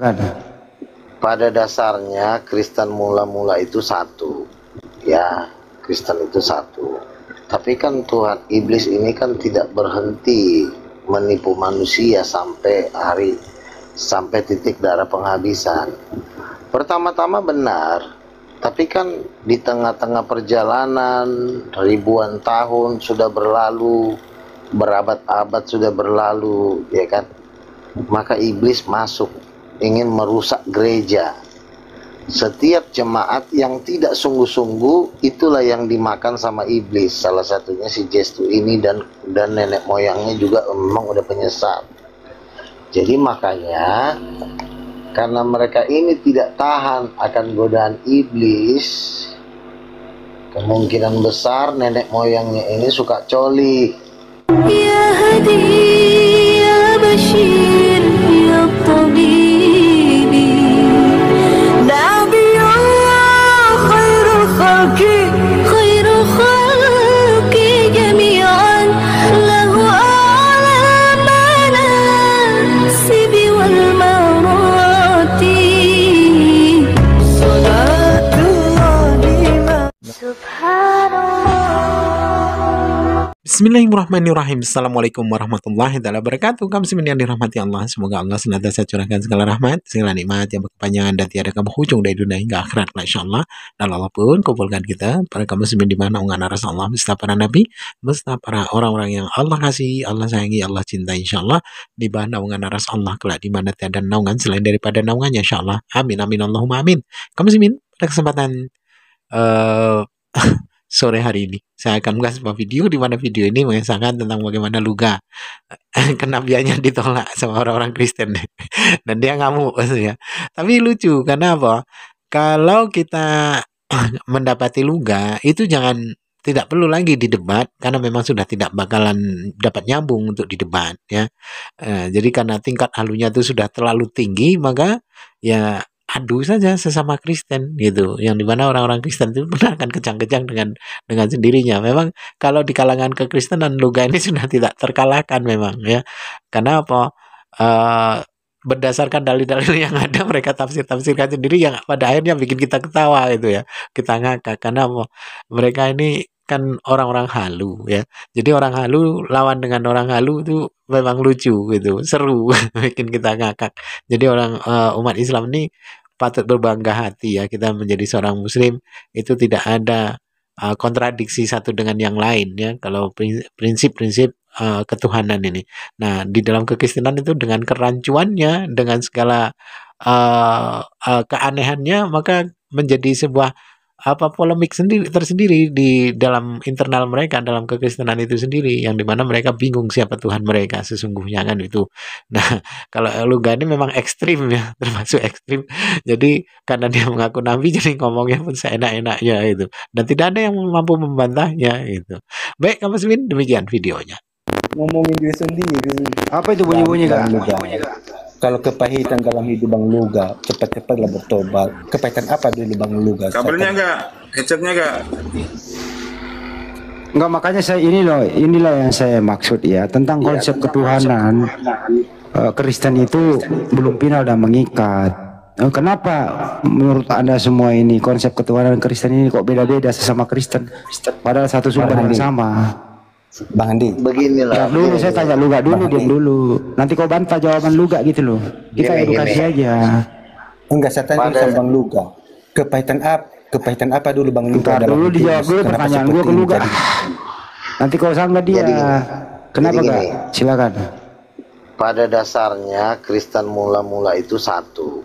Ada. Pada dasarnya Kristen mula-mula itu satu, ya, Kristen itu satu. Tapi kan Tuhan iblis ini kan tidak berhenti menipu manusia sampai titik darah penghabisan. Pertama-tama benar, tapi kan di tengah-tengah perjalanan ribuan tahun sudah berlalu, berabad-abad sudah berlalu, ya kan? Maka iblis masuk ingin merusak gereja. Setiap jemaat yang tidak sungguh-sungguh itulah yang dimakan sama iblis. Salah satunya si Jestu ini dan nenek moyangnya juga memang udah penyesat. Jadi makanya karena mereka ini tidak tahan akan godaan iblis, kemungkinan besar nenek moyangnya ini suka coli. Ya Hadi ya Bashir ya Tabib Bismillahirrahmanirrahim. Assalamualaikum warahmatullahi wabarakatuh. Kaum muslimin yang dirahmati Allah, semoga Allah senantiasa curahkan segala rahmat, segala nikmat yang berkepanjangan dan tiada berhujung dari dunia hingga akhirat, insyaallah. Dan Allah pun kumpulkan kita para kaum muslimin di mana ungana rasa Allah beserta para nabi, beserta para orang-orang yang Allah kasih, Allah sayangi, Allah cintai, insyaallah, di mana ungana rasa Allah kelak di mana tiada naungan selain daripada naungannya, insyaallah. Amin amin Allahumma amin. Kaum muslimin, pada kesempatan sore hari ini saya akan mengasih sebuah video di mana video ini mengisahkan tentang bagaimana Luga kenabiannya ditolak sama orang-orang Kristen dan dia ngamuk ya. Tapi lucu karena apa? Kalau kita mendapati Luga itu tidak perlu lagi didebat karena memang sudah tidak bakalan dapat nyambung untuk didebat ya. Jadi karena tingkat halunya itu sudah terlalu tinggi, maka ya adu saja sesama Kristen gitu, yang dimana orang-orang Kristen itu benar akan kejang-kejang dengan sendirinya. Memang kalau di kalangan kekristenan Luga ini sudah tidak terkalahkan memang ya, karena apa? Berdasarkan dalil-dalil yang ada mereka tafsirkan sendiri yang pada akhirnya bikin kita ketawa gitu ya, kita ngakak karena apa? Mereka ini kan orang-orang halu ya, jadi orang halu lawan dengan orang halu itu memang lucu gitu, seru bikin kita ngakak. Jadi umat Islam ini patut berbangga hati ya, kita menjadi seorang muslim itu tidak ada kontradiksi satu dengan yang lain ya, kalau prinsip-prinsip ketuhanan ini. Nah, di dalam kekristenan itu dengan kerancuannya, dengan segala keanehannya, maka menjadi sebuah polemik tersendiri di dalam internal mereka, dalam kekristenan itu sendiri, yang dimana mereka bingung siapa Tuhan mereka sesungguhnya kan itu. Nah, kalau Luga ini memang ekstrim ya, termasuk ekstrim. Jadi karena dia mengaku nabi, jadi ngomongnya pun seenak-enaknya itu, dan tidak ada yang mampu membantahnya itu. Baik, kamu muslimin, demikian videonya. Ngomongin diri sendiri. Apa itu bunyi-bunyi kak? Kalau kepahitan dalam hidup Bang Luga, cepat-cepatlah bertobat. Kepahitan apa dulu Bang Luga? Kabelnya enggak, headsetnya enggak. Enggak, makanya inilah yang saya maksud ya, tentang konsep ketuhanan. Kristen itu belum final dan mengikat. Kenapa menurut Anda semua ini konsep ketuhanan Kristen ini kok beda-beda sesama Kristen? Padahal satu sumber yang sama. Bang Andi, Beginilah. Dulu saya tanya Luga dulu, diam dulu. Nanti kau bantah jawaban Luga gitu loh. Kita edukasi aja. Enggak, saya tanya sama Bang Luga. Kepahitan apa dulu Bang Luga? Entar dulu dijawab dulu pertanyaan gua ke Luga. Nanti kau sanggah dia. Kenapa enggak? Silakan. Pada dasarnya Kristen mula-mula itu satu,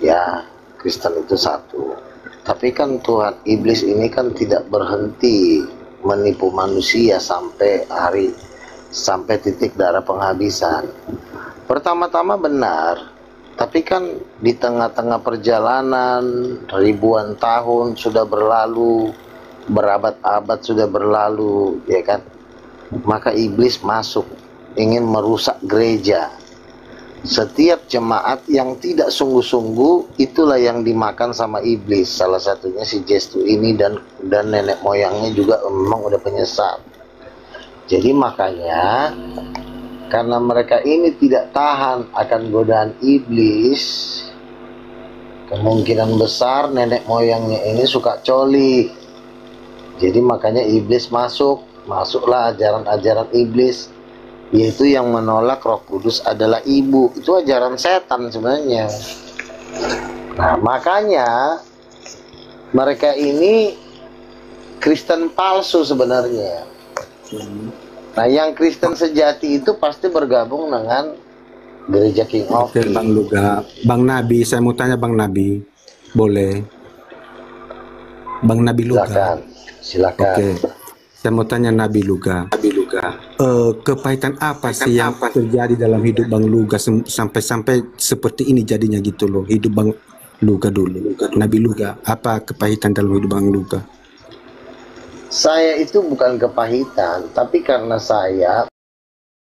ya, Kristen itu satu. Tapi kan Tuhan iblis ini kan tidak berhenti menipu manusia sampai titik darah penghabisan. Pertama-tama benar, tapi kan di tengah-tengah perjalanan ribuan tahun sudah berlalu, berabad-abad sudah berlalu, ya kan? Maka iblis masuk ingin merusak gereja. Setiap jemaat yang tidak sungguh-sungguh itulah yang dimakan sama iblis. Salah satunya si Jestu ini dan nenek moyangnya juga memang udah penyesat. Jadi makanya karena mereka ini tidak tahan akan godaan iblis, kemungkinan besar nenek moyangnya ini suka coli. Jadi makanya iblis masuklah ajaran-ajaran iblis, yaitu yang menolak Roh Kudus adalah ibu. Itu ajaran setan sebenarnya. Nah, makanya mereka ini Kristen palsu sebenarnya. Nah, yang Kristen sejati itu pasti bergabung dengan gereja King of Oke, Kings. Bang Luga, Bang Nabi, saya mau tanya Bang Nabi, boleh? Bang Nabi Luga. Silakan. Oke, saya mau tanya Nabi Luga. Kepahitan apa sih yang terjadi dalam hidup Bang Luga sampai seperti ini jadinya gitu loh, hidup Bang Luga dulu. Nabi Luga, apa kepahitan dalam hidup Bang Luga? Saya itu bukan kepahitan, tapi karena saya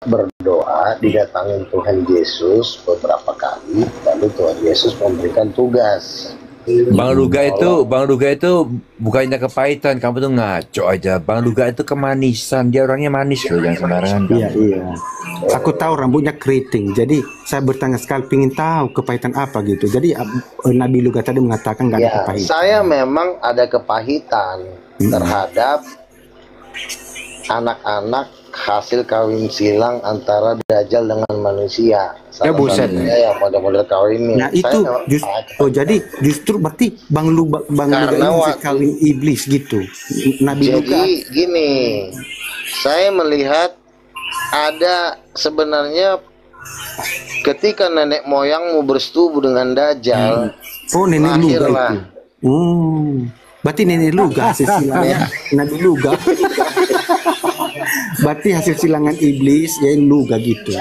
berdoa didatangin Tuhan Yesus beberapa kali, lalu Tuhan Yesus memberikan tugas. Bang Luga itu bukannya kepahitan, kamu tuh ngaco aja. Bang Luga itu kemanisan, dia orangnya manis loh, jangan sembarangan. Iya. Aku tahu rambutnya keriting, jadi saya bertanya sekali, pingin tahu kepahitan apa gitu. Jadi Nabi Luga tadi mengatakan nggak ada Ya, kepahitan. saya memang ada kepahitan terhadap anak-anak hasil kawin silang antara Dajjal dengan manusia. Ya, buset. Satunya yang model-model kawin ini. Nah itu jadi justru berarti Bang Luga ini hasil kawin iblis gitu. Nabi Luga. Jadi gini, saya melihat ada sebenarnya ketika nenek moyangmu bersetubuh dengan Dajjal, Oh, nenek Luga lahirlah. itu. Berarti nenek Luga hasil silangan Nabi Luga. Berarti hasil silangan iblis ya Luga gitu.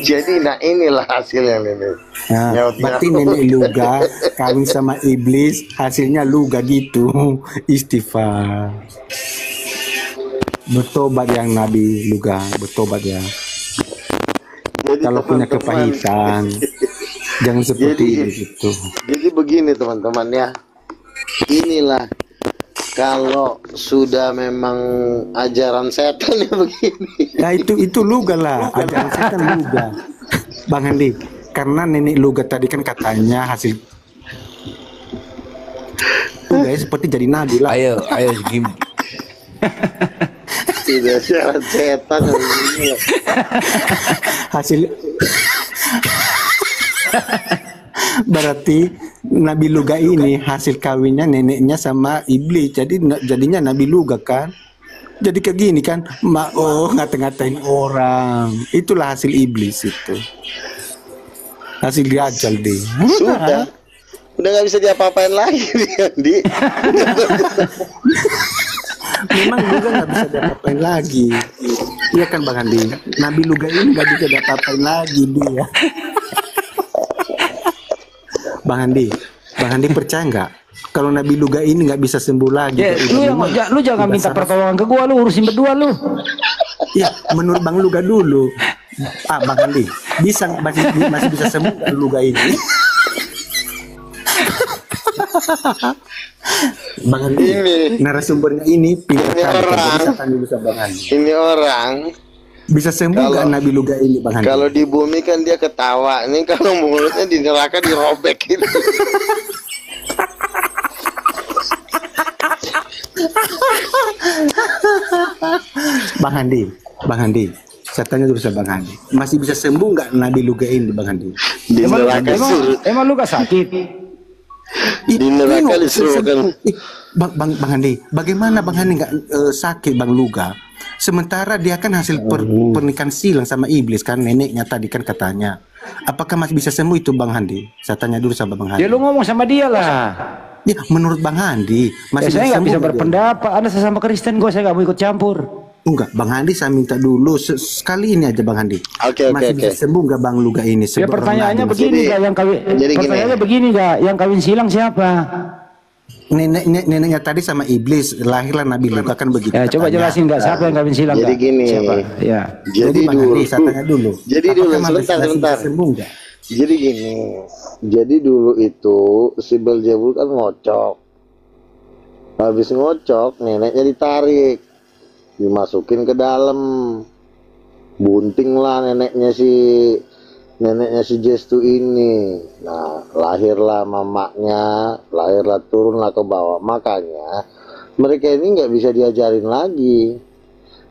Jadi nah inilah hasilnya ini. Nah, berarti nenek Luga kawin sama iblis, hasilnya Luga gitu. Istighfar. Bertobat yang Nabi Luga, bertobat ya. Jadi Kalau punya teman-teman, kepahitan, jangan seperti Jadi- ini gitu. Jadi begini teman-teman ya. Inilah kalau sudah memang ajaran setan ya begini. Nah itu Luga lah, ajaran setan Luga. Bang Andi, karena nenek Luga tadi kan katanya hasil Luga ya seperti jadi nabi lah. Ayo gim. Tidak ajaran setan ya begini. Hasil berarti Nabi Luga ini hasil kawinnya neneknya sama iblis, jadinya Nabi Luga kan. Jadi kayak gini kan, ngata-ngatain orang, itulah hasil iblis itu, hasil Dajjal deh. Udah nggak bisa diapa-apain lagi dia, Di. Memang Luga nggak bisa diapa-apain lagi, iya kan Bang Andi? Nabi Luga ini nggak bisa diapa-apain lagi dia. Bang Andi percaya nggak kalau Nabi Luga ini nggak bisa sembuh lagi? Ya, lu jangan minta pertolongan ke gua, lu urusin berdua lu. Ya, menurut Bang Luga dulu. Bang Andi, masih bisa sembuh nggak Luga ini? Bang Andi, narasumbernya ini pintar kali, bisa Bang Andi. Ini orang Bisa sembuh nggak Nabi Luga ini, Bang Andi? kalau di bumi kan dia ketawa, ini kalau mulutnya di neraka dirobek gitu. Bang Andi, saya tanya dulu sama Bang Andi, masih bisa sembuh nggak Nabi Luga ini, Bang Andi? Di neraka suruh, Emang lu gak sakit? di neraka disuruh kan. Bang Andi, bagaimana Bang Andi nggak sakit Bang Luga? Sementara dia kan hasil pernikahan silang sama iblis kan, neneknya tadi kan katanya. Apakah masih bisa sembuh itu Bang Andi? Saya tanya dulu sama Bang Andi. Ya lu ngomong sama dia lah. Ya, menurut Bang Andi masih Saya nggak bisa sembuh nggak dia? berpendapat. Anda sesama Kristen, saya nggak mau ikut campur. Enggak, Bang Andi saya minta dulu sekali ini aja Bang Andi. Oke. Masih bisa sembuh nggak Bang Luga ini? Ya pertanyaannya Nabi? begini nggak yang kawin? jadi gini. Pertanyaannya begini nggak yang kawin silang siapa? Neneknya tadi sama iblis, lahirlah Nabi Luga kan begitu. Ya coba katanya. jelasin nggak siapa yang kawin silang? Jadi nggak? gini. Siapa? Ya. Jadi Bang dulu, Andi saya tanya dulu. Jadi apakah dulu, masih sebentar. bisa sembuh nggak? Jadi gini, jadi dulu itu si Beelzebul kan ngocok. Habis ngocok, neneknya ditarik, dimasukin ke dalam, bunting lah neneknya si Jestu ini. Nah, lahirlah mamaknya, lahirlah turunlah ke bawah. Makanya mereka ini nggak bisa diajarin lagi.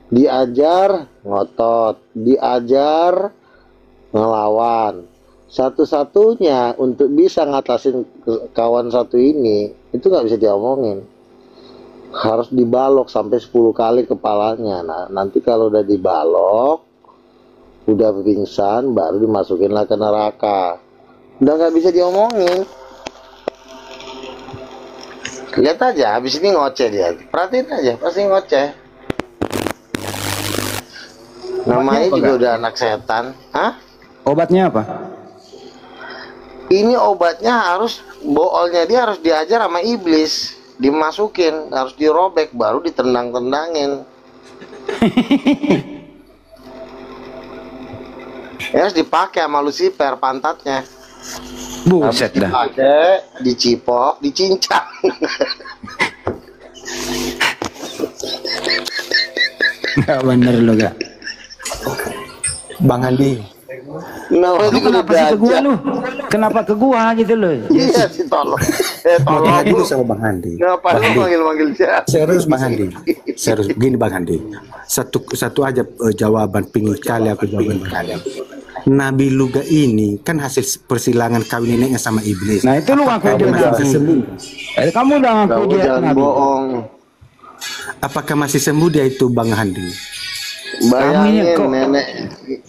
Diajar ngotot, diajar ngelawan. Satu-satunya untuk bisa ngatasin kawan satu ini itu nggak bisa diomongin, harus dibalok sampai 10 kali kepalanya. Nah nanti kalau udah dibalok, udah pingsan, baru dimasukinlah ke neraka. Udah nggak bisa diomongin. Lihat aja, habis ini ngoceh dia. Perhatiin aja, pasti ngoceh. Namanya juga udah anak setan. Hah? Obatnya apa? Ini obatnya harus, boolnya dia harus diajar sama iblis, dimasukin, harus dirobek, baru ditendang-tendangin. Ya, harus dipakai sama Lucifer pantatnya. Buset dah. Dipakai, dicipok, dicincang. Nggak bener lo gak. Bang Andi, Nah, Lu kenapa sih ke gua lu? Kenapa ke gua gitu loh? Iya sih, tolong. mau Tolong tanya dulu lu. sama Bang Andi. Ngapa lu manggil-manggil siapa? Serius Bang Andi, serius begini Bang Andi. Satu aja jawaban, pingin kali aku jawaban Bang Andi. Nabi Luga ini kan hasil persilangan kawin neneknya sama iblis. Nah itu lu ngaku dia nabi. Kamu udah ngaku Kamu dia jangan nabi. bohong. Apakah masih sembuh dia itu Bang Andi? Bayangin kok-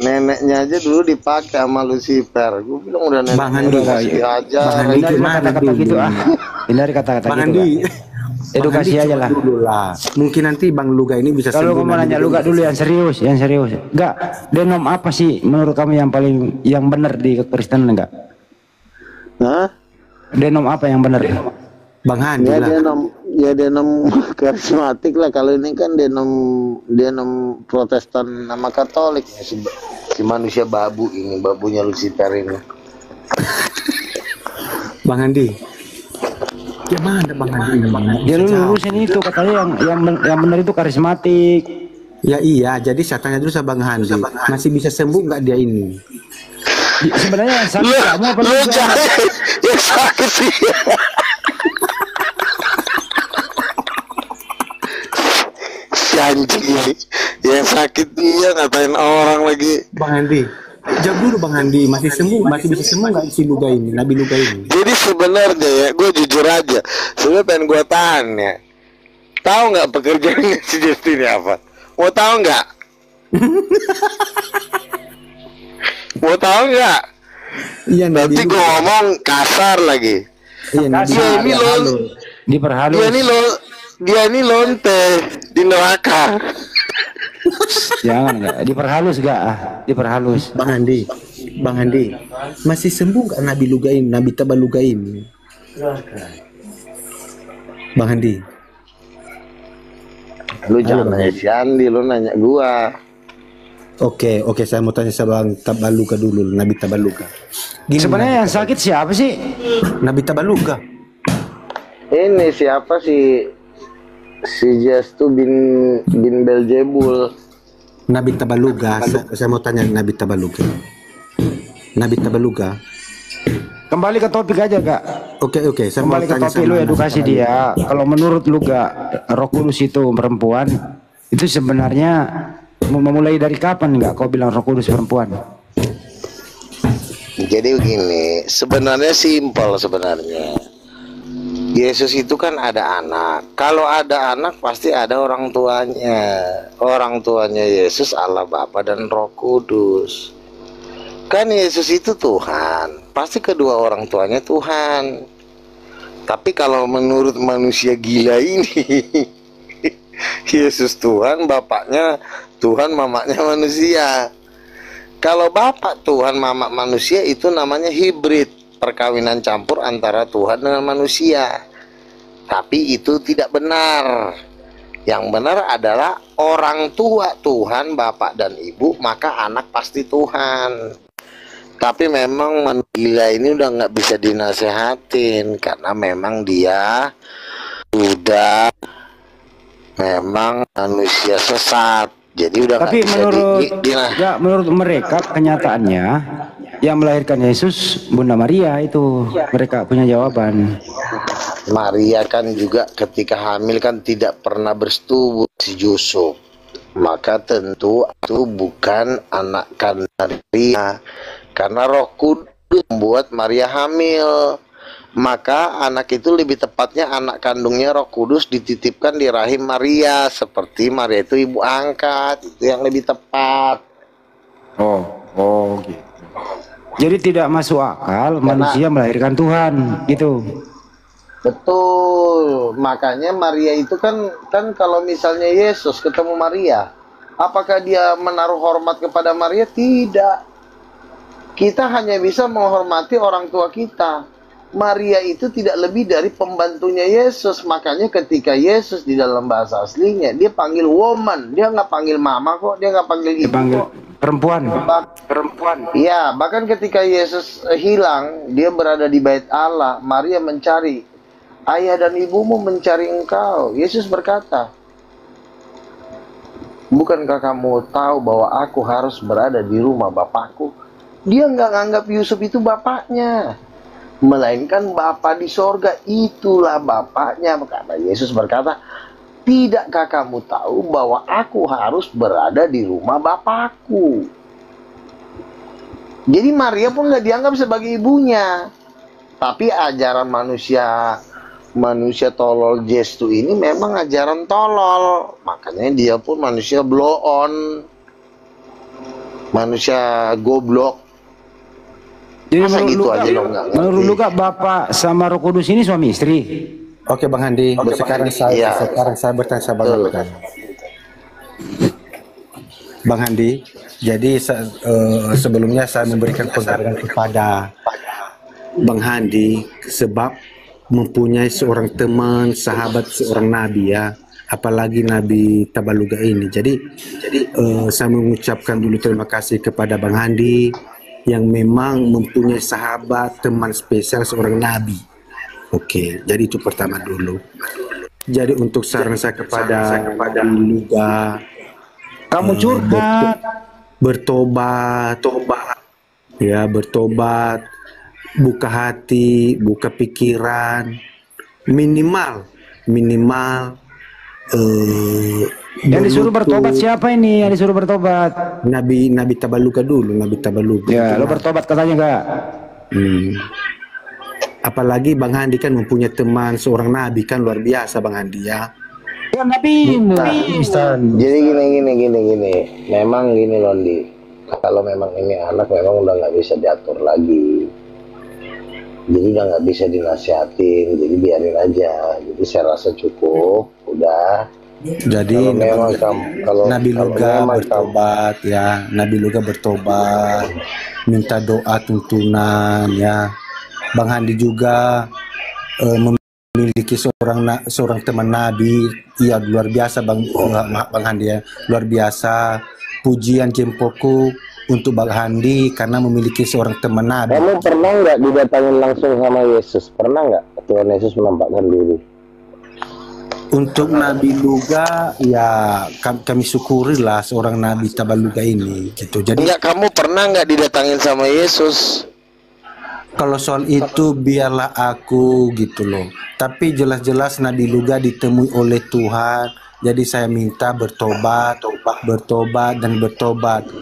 neneknya aja dulu dipakai sama Lucifer. Gue bilang udah Bang neneknya Andi, udah diajar. Bang Andi, Hindari gimana kata-kata dulu? gitu ah. Hindari kata-kata Bang gitu. Andi, Kak. Edukasi Bang Andi, aja coba lah. dulu lah. Mungkin nanti Bang Luga ini bisa Kalau sembuh. kamu nanya lu gak dulu yang serius, yang serius. Enggak, denom apa sih menurut kamu yang paling yang benar di kekristenan enggak? Hah? Denom apa yang benar? Bang Andi Ya lah. denom karismatik lah. Kalau ini kan denom Protestan sama Katolik. Si manusia babu ini, babunya Lucifer ini. Bang Andi. Gimana Bang Andi? Dia lu lurusin itu katanya yang benar itu karismatik. Ya iya, jadi saya tanya dulu sama Bang Andi. Masih bisa sembuh nggak dia ini? Sebenarnya yang sakit kamu apa lu? Ya sakit sih. Si anjing ini yang sakit dia ngatain orang lagi. Bang Andi, jawab dulu Bang Andi. Masih sembuh, masih bisa sembuh nggak si Luga ini, Nabi Luga ini? Jadi sebenarnya ya, gue jujur aja, sebenarnya pengen gue tanya, tahu nggak pekerjaannya si Justin apa? Mau tahu nggak? Mau tahu nggak? Iya Nabi Nanti gue Luga. ngomong kasar lagi. Iya Nabi Dia ini Luga. lo, Diperhalus. dia ini lonte di neraka. Jangan enggak, diperhalus enggak ah, diperhalus. Bang Andi, Bang Andi, masih sembuh nggak Nabi Luga ini, Nabi Tabaluga ini? Bang Andi, Lu jangan nanya si Andi, lu nanya gua. oke, saya mau tanya sama Bang Tabaluga dulu, Nabi Tabaluga. Gini, Sebenarnya yang sakit siapa sih? Nabi Tabaluga. Ini siapa si Jastu bin Beelzebul. Nabi Tabaluga, saya mau tanya Nabi Tabaluga. Nabi Tabaluga. Kembali ke topik aja kak. Oke, saya mau Kembali ke tanya topik sama lu Nabi edukasi Tabaluga. dia. Kalau menurut lu gak Roh Kudus itu perempuan, itu sebenarnya memulai dari kapan nggak kau bilang Roh Kudus perempuan? Jadi begini, sebenarnya simpel sebenarnya. Yesus itu kan ada anak. Kalau ada anak pasti ada orang tuanya. Orang tuanya Yesus Allah Bapa dan Roh Kudus. Kan Yesus itu Tuhan, pasti kedua orang tuanya Tuhan. Tapi kalau menurut manusia gila ini, Yesus Tuhan, bapaknya Tuhan, mamanya manusia. Kalau bapak Tuhan, mama manusia, itu namanya hibrid, perkawinan campur antara Tuhan dengan manusia. Tapi itu tidak benar. Yang benar adalah orang tua Tuhan, bapak dan ibu, maka anak pasti Tuhan. Tapi memang gila ini udah nggak bisa dinasehatin, karena memang dia sudah memang manusia sesat. Jadi udah nggak Tapi bisa menurut mereka kenyataannya Yang melahirkan Yesus Bunda Maria itu. Mereka punya jawaban. Maria kan juga ketika hamil kan tidak pernah bersetubuh si Yusuf. Maka tentu itu bukan anak kandung Maria, karena Roh Kudus membuat Maria hamil. Maka anak itu lebih tepatnya anak kandungnya Roh Kudus dititipkan di rahim Maria, seperti Maria itu ibu angkat. Itu yang lebih tepat. Oh gitu. Jadi tidak masuk akal manusia melahirkan Tuhan gitu. Betul, makanya Maria itu kan kalau misalnya Yesus ketemu Maria, apakah dia menaruh hormat kepada Maria? Tidak. Kita hanya bisa menghormati orang tua kita. Maria itu tidak lebih dari pembantunya Yesus. Makanya ketika Yesus di dalam bahasa aslinya, dia panggil woman, dia nggak panggil mama kok, dia nggak panggil ibu kok. Perempuan. Ya, bahkan ketika Yesus hilang, dia berada di bait Allah, Maria mencari. Ayah dan ibumu mencari engkau. Yesus berkata, bukankah kamu tahu bahwa aku harus berada di rumah Bapakku? Dia nggak nganggap Yusuf itu bapaknya, melainkan Bapa di sorga itulah bapaknya. Karena Yesus berkata, tidakkah kamu tahu bahwa aku harus berada di rumah Bapakku? Jadi Maria pun nggak dianggap sebagai ibunya. Tapi ajaran manusia tolol gestu ini memang ajaran tolol. Makanya dia pun manusia blow on, manusia goblok. Jadi Masa menurut gitu Luka, aja lo nggak ngerti? menurut Luka Bapak sama Roh Kudus ini suami istri. Oke Bang Handi, sekarang Iya. saya bertanya sama Bang Betul. Handi. Bang Handi, jadi sebelumnya saya memberikan penghargaan kepada Bang Handi sebab mempunyai seorang teman, sahabat seorang nabi ya, apalagi Nabi Tabaluga ini. Jadi saya mengucapkan dulu terima kasih kepada Bang Handi yang memang mempunyai sahabat, teman spesial seorang nabi. Oke, jadi itu pertama dulu. Jadi untuk saran saya kepada Luga, Kamu curhat. bertobat, ya bertobat, buka hati, buka pikiran, minimal Yang disuruh berlutut. bertobat siapa ini? Yang disuruh bertobat? Nabi Tabaluga dulu, Nabi Tabaluga. Ya, lo bertobat katanya enggak? Apalagi Bang Handi kan mempunyai teman seorang nabi kan luar biasa Bang Handi ya. Ya Nabi, Kristen. Jadi gini. Memang gini Londi. Kalau memang ini anak memang udah nggak bisa diatur lagi. Jadi udah nggak bisa dinasihatin. Jadi biarin aja. Jadi saya rasa cukup. Udah. Jadi Kalau memang kalau Nabi kalau Luga memang bertobat ya, Nabi Luga bertobat, minta doa tuntunan ya. Bang Handi juga memiliki seorang teman Nabi, iya luar biasa Bang Handi ya, luar biasa. Pujian jempolku untuk Bang Handi karena memiliki seorang teman Nabi. Kamu pernah nggak didatangin langsung sama Yesus? Pernah nggak Tuhan Yesus menampakkan diri? Untuk Nabi Luga ya kami syukurilah seorang Nabi Tabaluga ini gitu. Jadi Enggak, kamu pernah nggak didatangin sama Yesus? kalau soal itu biarlah aku gitu loh. Tapi jelas-jelas Nabi Luga ditemui oleh Tuhan. Jadi saya minta bertobat.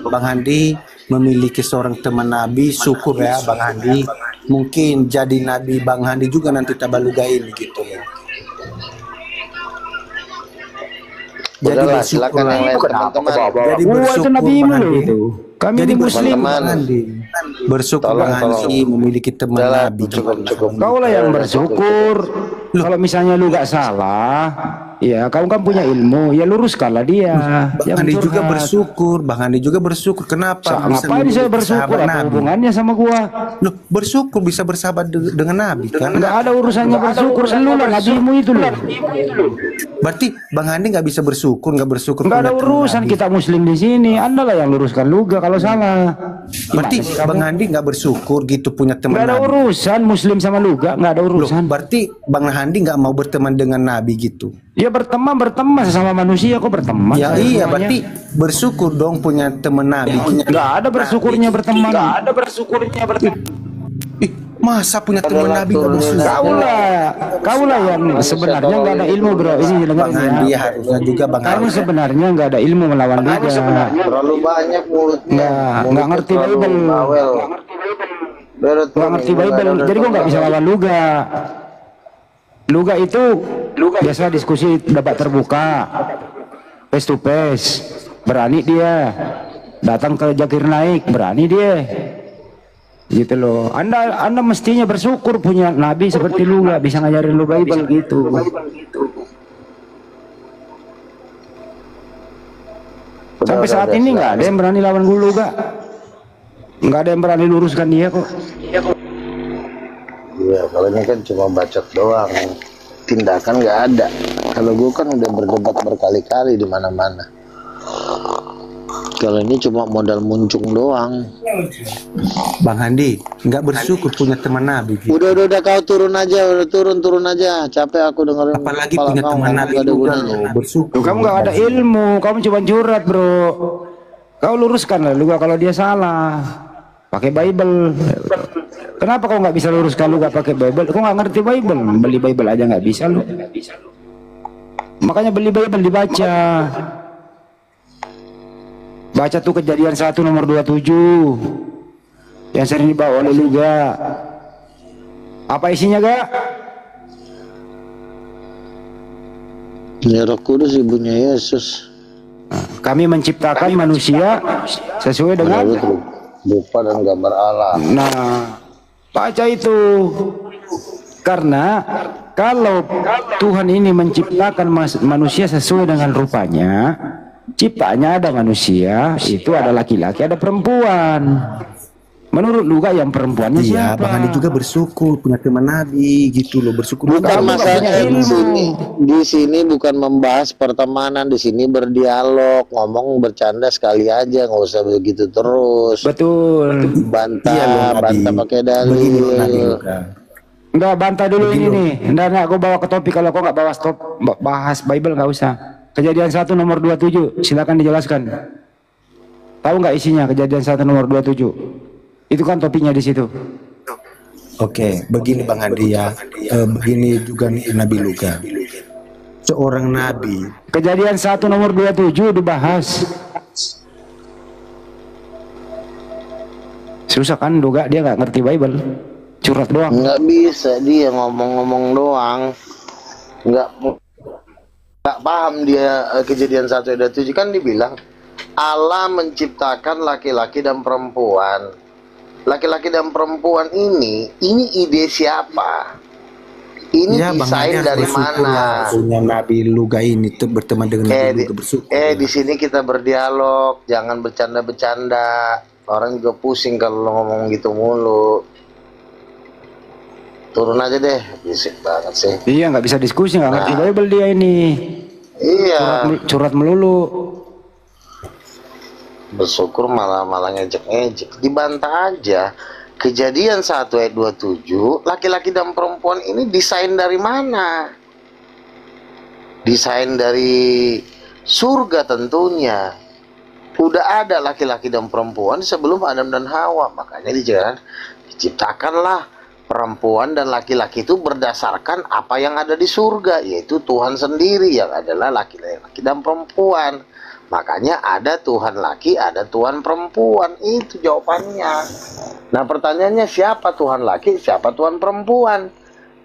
Bang Handi memiliki seorang teman Nabi, syukur ya Bang Handi. Mungkin jadi Nabi Bang Handi juga nanti Tabaluga ini gitu ya. Jadi Udahlah, silakan yang lain teman-teman. Jadi Gua itu bersyukur Nabi Bang lu Handi. itu. Kami Jadi ini bersyukur muslim. Bang Handi. Bersyukur Tolong, Bang Handi memiliki teman Udahlah, Nabi. cukup. Kau lah yang bersyukur. Kalau misalnya lu gak salah, ya kamu kan punya ilmu, ya luruskanlah dia. Bang Jangan Handi juga curhat. bersyukur. Bang Handi juga bersyukur. Kenapa? bisa Ngapain saya memiliki bersyukur? sahabat Apa Nabi? hubungannya sama gua? Loh, bersyukur bisa bersahabat dengan Nabi kan? Nggak ada urusannya bersyukur. Lu lah nabimu itu loh. Berarti Bang Handi nggak bisa bersyukur, nggak bersyukur. Nggak ada punya teman urusan Nabi. kita muslim di sini. Anda lah yang luruskan Luga kalau salah. Berarti Gimana sih kamu? Bang Handi nggak bersyukur gitu punya teman Nggak ada Nabi. urusan Muslim sama Luga, nggak ada Loh, urusan. berarti Bang Handi nggak mau berteman dengan Nabi gitu. Ya berteman sesama manusia kok berteman. Ya Kayak iya, semuanya. berarti bersyukur dong punya teman Nabi. Nggak ada bersyukurnya berteman. Nggak ada bersyukurnya berteman. Ih, masa punya teman Adalah Nabi nggak turunnya bersyukur? Kau lah yang sebenarnya nggak ada ilmu bro. Ini Bang dengerin Handi ya. harusnya juga Bang Kamu Handi. sebenarnya nggak ada ilmu melawan Luga. Terlalu banyak mulutnya. Nggak ngerti terlalu Bible. bawel. Berat, Nggak ngerti Bible. Jadi kok nggak bisa lawan Luga. Luga itu biasa diskusi debat terbuka, face to face, berani dia. Datang ke Jakir Naik, berani dia. Gitu loh. Anda mestinya bersyukur punya nabi seperti Luga, bisa ngajarin lu Bible gitu. Sampai saat ini nggak ada yang berani lawan Luga. Nggak ada yang berani luruskan dia kok. Iya, kalau ini kan cuma bacot doang, tindakan nggak ada. Kalau gue kan udah berdebat berkali-kali di mana-mana. Kalau ini cuma modal muncung doang. Bang Handi nggak bersyukur punya teman Nabi gitu. Udah kau turun aja, udah turun aja. Capek aku dengerin. Apalagi kepala punya kau teman ngomong Nabi nggak ada juga gunanya. loh, bersyukur. Tuh, kamu nggak ada ilmu, kamu cuma curhat bro. Kau luruskan lah Luga kalau dia salah. Pakai Bible. Kenapa kau nggak bisa luruskan Luga pakai Bible? Kau nggak ngerti Bible, beli Bible aja nggak bisa lu. Makanya beli Bible dibaca. Baca tuh Kejadian 1 nomor 27 yang sering dibawa oleh Luga. Apa isinya gak? Ya Roh Kudus ibunya Yesus. Kami menciptakan manusia sesuai dengan. Rupa dan gambar Allah. Nah, baca itu. Karena kalau Tuhan ini menciptakan manusia sesuai dengan rupanya, ciptanya ada manusia, itu ada laki-laki, ada perempuan. Menurut Luga yang perempuannya Iya, siapa? Bang Handi juga bersyukur punya teman Nabi gitu loh, bersyukur. Bukan Kamu nggak punya masalah ilmu. di sini bukan membahas pertemanan, di sini berdialog, ngomong bercanda sekali aja, nggak usah begitu terus. Betul. Bantah, Iya loh, Nabi. bantah pakai Begini loh, Nabi dalil. juga. Enggak, bantah dulu ini nih. Enggak, aku bawa ke topik. Kalau kau nggak bawa stop bahas Bible nggak usah. Kejadian 1 nomor 27, silakan dijelaskan. Tahu nggak isinya Kejadian 1 nomor 27? Itu kan topiknya di situ. Oke, begini Bang Handi ya. Begini juga nih Nabi Luga. Seorang nabi Kejadian 1 nomor 27 dibahas. Susah kan Luga, dia nggak ngerti Bible. Curhat doang. Nggak bisa dia ngomong-ngomong doang, nggak paham dia. Kejadian 1 ayat 7 kan dibilang Allah menciptakan laki-laki dan perempuan. Laki-laki dan perempuan ini ide siapa? Ini ya, Bang desain Handi dari bersyukur mana? lah punya Nabi Luga ini tuh berteman dengan Nabi Luga, bersyukur. Di sini kita berdialog, jangan bercanda-bercanda. Orang juga pusing kalau lo ngomong gitu mulu. Turun aja deh, bisik banget sih. Iya, nggak bisa diskusi, nggak ngerti Bible dia ini. Iya, Curhat melulu. bersyukur malah ngejek-ngejek. Dibantah aja. Kejadian 1 ayat 27, laki-laki dan perempuan ini desain dari mana? Desain dari surga tentunya. Udah ada laki-laki dan perempuan sebelum Adam dan Hawa. Makanya diciptakanlah perempuan dan laki-laki itu berdasarkan apa yang ada di surga, yaitu Tuhan sendiri yang adalah laki-laki dan perempuan. Makanya ada Tuhan laki, ada Tuhan perempuan. Itu jawabannya. Nah, pertanyaannya siapa Tuhan laki, siapa Tuhan perempuan?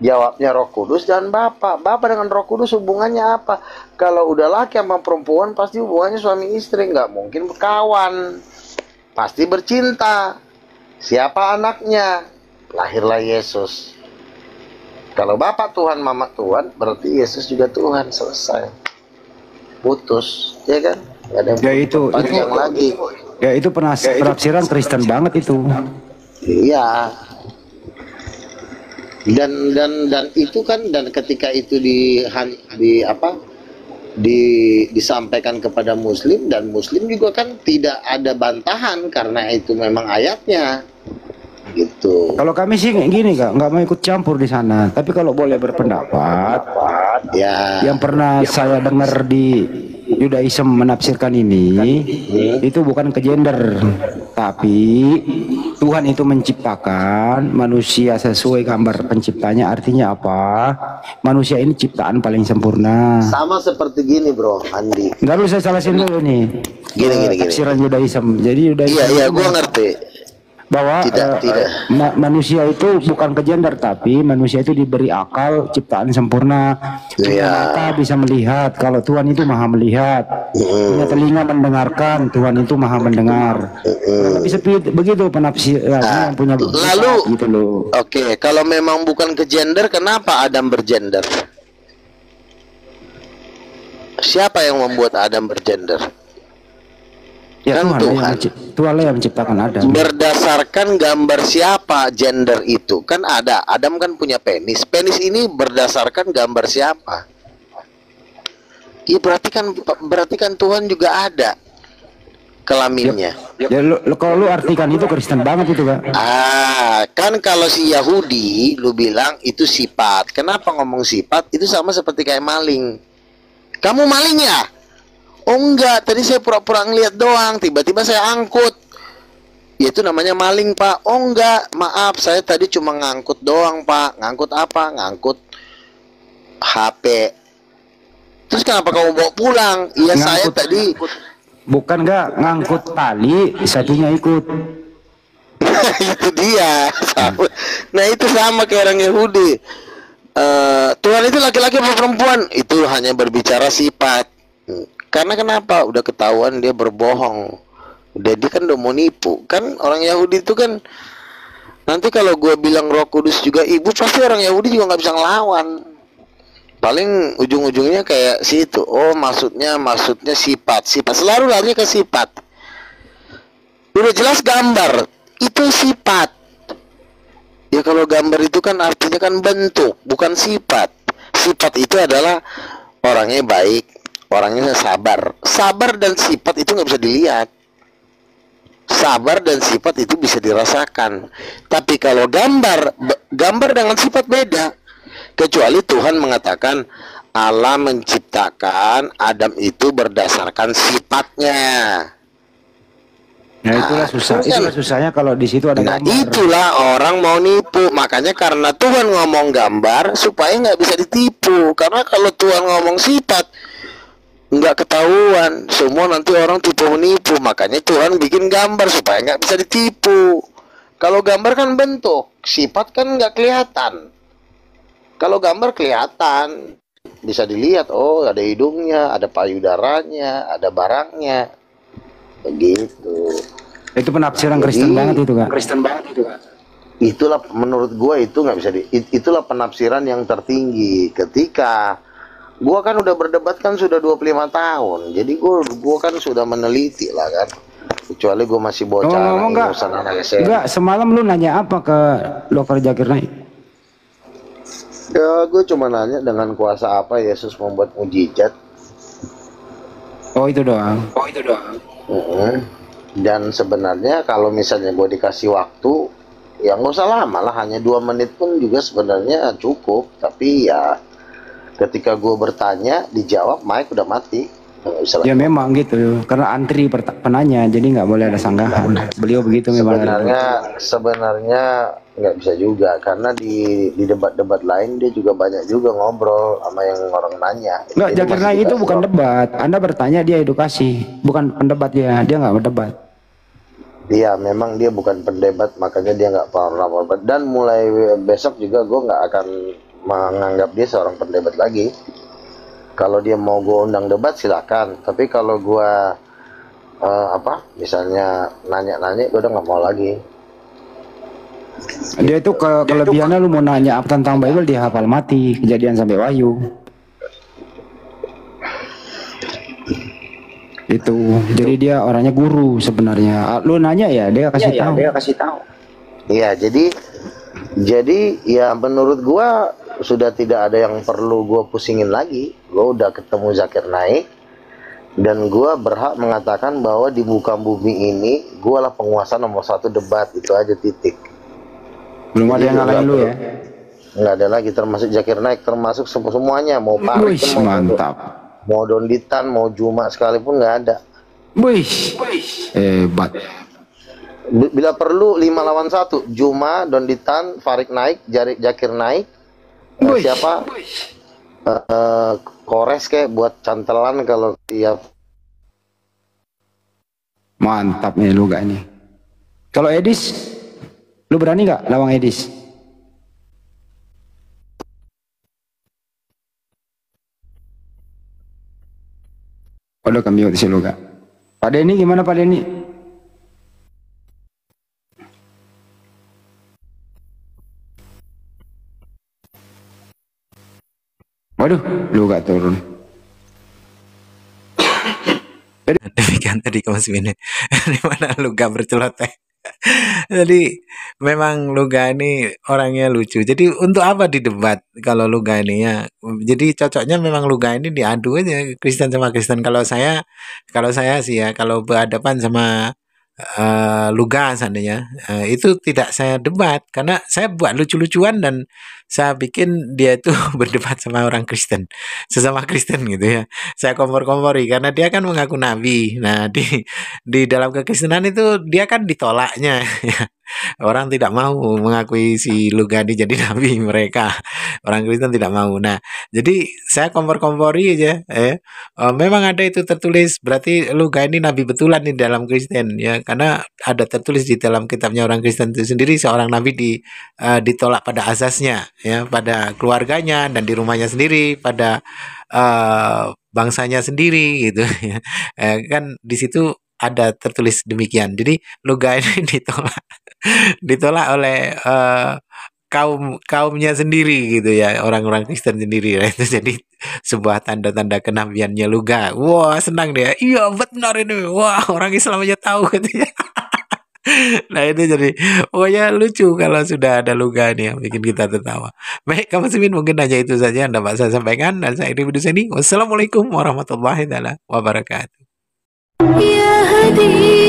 Jawabnya Roh Kudus dan Bapa. Bapa dengan Roh Kudus hubungannya apa? Kalau udah laki sama perempuan pasti hubungannya suami istri, nggak mungkin berkawan. Pasti bercinta. Siapa anaknya? Lahirlah Yesus. Kalau Bapa Tuhan, Mama Tuhan, berarti Yesus juga Tuhan. Selesai. Putus, ya kan? Gak ada yang Ya itu panjang lagi. Ya itu penafsiran Kristen banget itu. Iya. Dan itu kan, dan ketika itu disampaikan kepada Muslim, dan Muslim juga kan tidak ada bantahan karena itu memang ayatnya gitu. Kalau kami sih gini Kak, nggak mau ikut campur di sana. Tapi kalau boleh berpendapat, Ya, yang pernah saya dengar di Judaism menafsirkan ini, itu bukan ke gender, tapi Tuhan itu menciptakan manusia sesuai gambar penciptanya. Artinya apa? Manusia ini ciptaan paling sempurna. sama seperti gini bro, Andi. Nggak lu saya salahin dulu nih. Gini. Tafsiran Judaism. Jadi Judaism Iya, itu gua ngerti. bahwa Tidak. manusia itu bukan ke gender, tapi manusia itu diberi akal, ciptaan sempurna, punya Iya. mata bisa melihat. Kalau Tuhan itu maha melihat, punya telinga mendengarkan, Tuhan itu maha mendengar. Tapi seperti begitu penafsirannya yang punya Lalu, gitu loh. oke, kalau memang bukan ke gender, kenapa Adam bergender? Siapa yang membuat Adam bergender? Ya Kan Tuhan. Tuhan lah yang menciptakan Adam. Berdasarkan gambar siapa gender itu? Kan ada, Adam kan punya penis. Penis ini berdasarkan gambar siapa? Iya, berarti kan Tuhan juga ada kelaminnya. Ya kalau lu artikan itu Kristen banget itu Kak. Kan kalau si Yahudi lu bilang itu sifat. Kenapa ngomong sifat? Itu sama seperti kayak maling. Kamu maling ya? Oh enggak, tadi saya pura-pura ngeliat doang, tiba-tiba saya angkut. Ya itu namanya maling Pak. Oh enggak, maaf, saya tadi cuma ngangkut doang Pak. Ngangkut apa? Ngangkut HP. Terus kenapa kamu bawa pulang? Iya saya tadi. Bukan nggak ngangkut tali, satunya ikut. Itu dia. Nah itu sama kayak orang Yahudi. Tuhan itu laki-laki apa perempuan? Itu hanya berbicara sifat. Karena kenapa? Udah ketahuan dia berbohong. Udah dia kan udah mau nipu. Kan orang Yahudi itu kan, nanti kalau gue bilang Roh Kudus juga ibu, pasti orang Yahudi juga nggak bisa ngelawan. Paling ujung-ujungnya kayak situ. Oh maksudnya sifat. Selalu lari ke sifat. Udah jelas gambar itu sifat. Ya kalau gambar itu kan artinya kan bentuk, bukan sifat. Sifat itu adalah orangnya baik, orangnya sabar. Sabar dan sifat itu nggak bisa dilihat. Sabar dan sifat itu bisa dirasakan. Tapi kalau gambar dengan sifat beda. Kecuali Tuhan mengatakan Allah menciptakan Adam itu berdasarkan sifatnya. Nah itulah susahnya kalau di situ ada Nah gambar. itulah orang mau nipu. Makanya karena Tuhan ngomong gambar supaya nggak bisa ditipu. Karena kalau Tuhan ngomong sifat nggak ketahuan, semua nanti orang tipu menipu. Makanya Tuhan bikin gambar supaya nggak bisa ditipu. Kalau gambar kan bentuk, sifat kan nggak kelihatan. Kalau gambar kelihatan, bisa dilihat. Oh ada hidungnya, ada payudaranya, ada barangnya, begitu. Itu penafsiran Kristen banget itu Kak. Itulah menurut gua itu nggak bisa itulah penafsiran yang tertinggi. Ketika gua kan udah berdebat kan sudah 25 tahun. Jadi gua kan sudah meneliti lah kan. Kecuali gua masih bocah anak SMA. Enggak, semalam lu nanya apa ke Dr. Zakir Naik? Ya gua cuma nanya dengan kuasa apa Yesus membuat mujizat. Oh itu doang. Dan sebenarnya kalau misalnya gue dikasih waktu, ya nggak usah lama lah, hanya 2 menit pun juga sebenarnya cukup. Tapi ya ketika gue bertanya dijawab, mic udah mati. Nggak bisa Ya lagi. memang gitu, karena antri penanya, jadi nggak boleh ada sanggahan. Beliau begitu memang. Sebenarnya nggak bisa juga, karena di debat-debat lain dia juga banyak juga ngobrol sama yang orang nanya. Nggak, Jadi Zakir masih Naik itu dikasih bukan waktu. debat. Anda bertanya, dia edukasi, bukan pendebat dia nggak berdebat. Iya, memang dia bukan pendebat, makanya dia nggak pernah berdebat. Dan mulai besok juga gue nggak akan menganggap dia seorang pendebat lagi. Kalau dia mau gue undang debat silakan. Tapi kalau gue misalnya nanya-nanya, gue udah nggak mau lagi. Dia itu kelebihannya, lu mau nanya apa tentang Bible, dia hafal mati, Kejadian sampai Wahyu. Itu. Jadi dia orangnya guru sebenarnya. Lu nanya ya, dia kasih tahu. Iya, jadi ya menurut gua sudah tidak ada yang perlu gua pusingin lagi. lo udah ketemu Zakir Naik, dan gua berhak mengatakan bahwa di muka bumi ini gua lah penguasa nomor 1 debat, itu aja, titik. Belum ada yang ngalahin lu ya? Nggak ada lagi, termasuk Zakir Naik, termasuk semuanya, mau Parik, Wih, mantap. mau Donditan, mau Juma sekalipun nggak ada. Wih, hebat. Bila perlu 5 lawan 1, Juma, Donditan, Farik Naik, Zakir Naik, siapa? Kores kayak buat cantelan kalau tiap. Mantap nih lu gak ini. Kalau Edis, lu berani nggak lawang Edis? Udah kami sih lu gak. Pak Denny gimana Pak Denny? Waduh, lu gak turun. Demikian tadi Mas Bini. Di mana Luga berceloteh. Jadi memang Luga ini orangnya lucu. Jadi untuk apa didebat kalau Luga ini ya? Jadi cocoknya memang Luga ini diadu aja Kristen sama Kristen. Kalau saya sih ya, kalau berhadapan sama Luga seandainya, itu tidak saya debat karena saya buat lucu-lucuan dan saya bikin dia itu berdebat sama orang Kristen, sesama Kristen gitu ya. Saya kompor-kompori karena dia kan mengaku nabi. Nah, di dalam kekristenan itu dia kan ditolaknya ya. Orang tidak mau mengakui si Lugani jadi nabi mereka. Orang Kristen tidak mau. Nah, jadi saya kompor-kompori aja memang ada itu tertulis, berarti Lugani nabi betulan di dalam Kristen ya, karena ada tertulis di dalam kitabnya orang Kristen itu sendiri seorang nabi ditolak pada asasnya ya, pada keluarganya dan di rumahnya sendiri, pada bangsanya sendiri gitu ya. Kan di situ ada tertulis demikian. Jadi Lugani ditolak oleh kaumnya sendiri gitu ya, orang-orang Kristen sendiri ya. Itu jadi sebuah tanda-tanda kenabiannya Luga. Wah, senang dia. Iya benar ini. Wah, orang Islam aja tahu katanya. Nah itu jadi pokoknya lucu kalau sudah ada Luga nih yang bikin kita tertawa. Baik, kamu Simin, mungkin hanya itu saja yang dapat saya sampaikan, dan saya Iri Widuseni. Wassalamualaikum warahmatullahi wabarakatuh. يا هدي